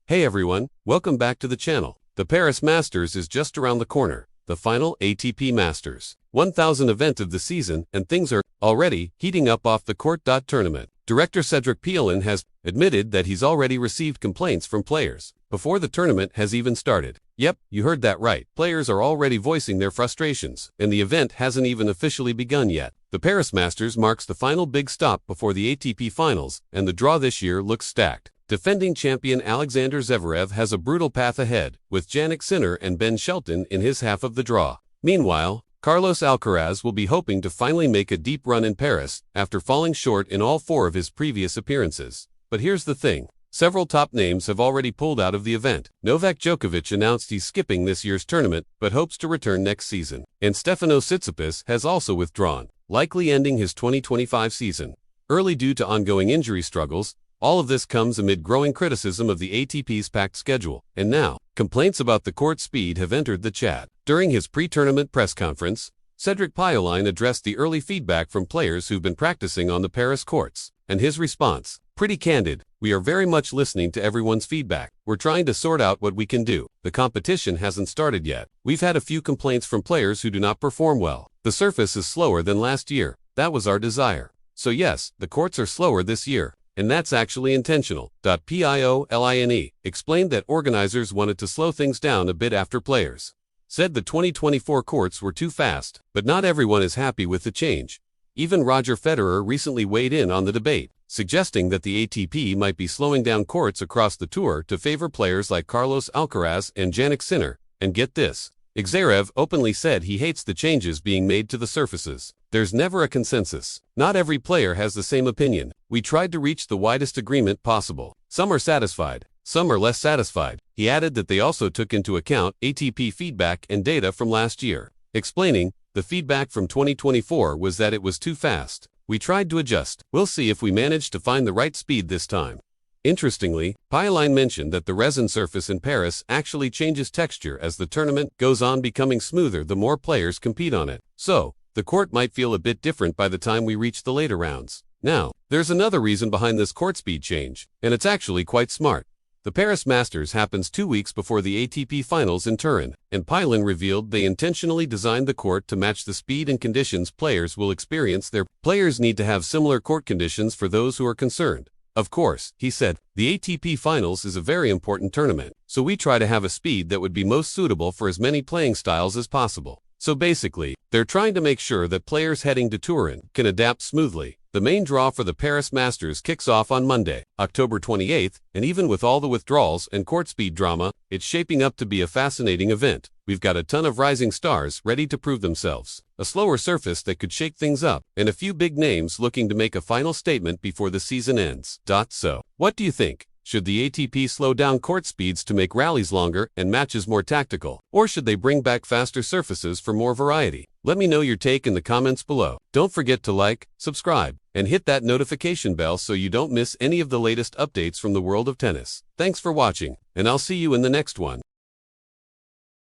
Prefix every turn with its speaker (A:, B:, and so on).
A: Hey everyone, welcome back to the channel. The Paris Masters is just around the corner, the final ATP Masters 1000 event of the season, and things are already heating up off the court. Tournament director Cedric Pioulin has admitted that he's already received complaints from players before the tournament has even started. Yep, you heard that right. Players are already voicing their frustrations, and the event hasn't even officially begun yet. The Paris Masters marks the final big stop before the ATP Finals, and the draw this year looks stacked. Defending champion Alexander Zverev has a brutal path ahead, with Jannik Sinner and Ben Shelton in his half of the draw. Meanwhile, Carlos Alcaraz will be hoping to finally make a deep run in Paris after falling short in all 4 of his previous appearances. But here's the thing. Several top names have already pulled out of the event. Novak Djokovic announced he's skipping this year's tournament, but hopes to return next season. And Stefanos Tsitsipas has also withdrawn, likely ending his 2025 season early due to ongoing injury struggles. All of this comes amid growing criticism of the ATP's packed schedule. And now, complaints about the court speed have entered the chat. During his pre-tournament press conference, Cedric Pioulin addressed the early feedback from players who've been practicing on the Paris courts. And his response, pretty candid: "We are very much listening to everyone's feedback. We're trying to sort out what we can do. The competition hasn't started yet. We've had a few complaints from players who do not perform well. The surface is slower than last year. That was our desire. So yes, the courts are slower this year. And that's actually intentional." Pioulin explained that organizers wanted to slow things down a bit after players said the 2024 courts were too fast, but not everyone is happy with the change. Even Roger Federer recently weighed in on the debate, suggesting that the ATP might be slowing down courts across the tour to favor players like Carlos Alcaraz and Jannik Sinner. And get this, Zverev openly said he hates the changes being made to the surfaces. "There's never a consensus. Not every player has the same opinion. We tried to reach the widest agreement possible. Some are satisfied, some are less satisfied." He added that they also took into account ATP feedback and data from last year, explaining, "The feedback from 2024 was that it was too fast. We tried to adjust. We'll see if we manage to find the right speed this time." Interestingly, Pioulin mentioned that the resin surface in Paris actually changes texture as the tournament goes on, becoming smoother the more players compete on it. So, the court might feel a bit different by the time we reach the later rounds. Now, there's another reason behind this court speed change, and it's actually quite smart. The Paris Masters happens 2 weeks before the ATP Finals in Turin, and Pioulin revealed they intentionally designed the court to match the speed and conditions players will experience. Their players need to have similar court conditions for those who are concerned. "Of course," he said, "the ATP Finals is a very important tournament, so we try to have a speed that would be most suitable for as many playing styles as possible." So basically, they're trying to make sure that players heading to Turin can adapt smoothly. The main draw for the Paris Masters kicks off on Monday, October 28th, and even with all the withdrawals and court speed drama, it's shaping up to be a fascinating event. We've got a ton of rising stars ready to prove themselves, a slower surface that could shake things up, and a few big names looking to make a final statement before the season ends. So, what do you think? Should the ATP slow down court speeds to make rallies longer and matches more tactical? Or should they bring back faster surfaces for more variety? Let me know your take in the comments below. Don't forget to like, subscribe, and hit that notification bell so you don't miss any of the latest updates from the world of tennis. Thanks for watching, and I'll see you in the next one.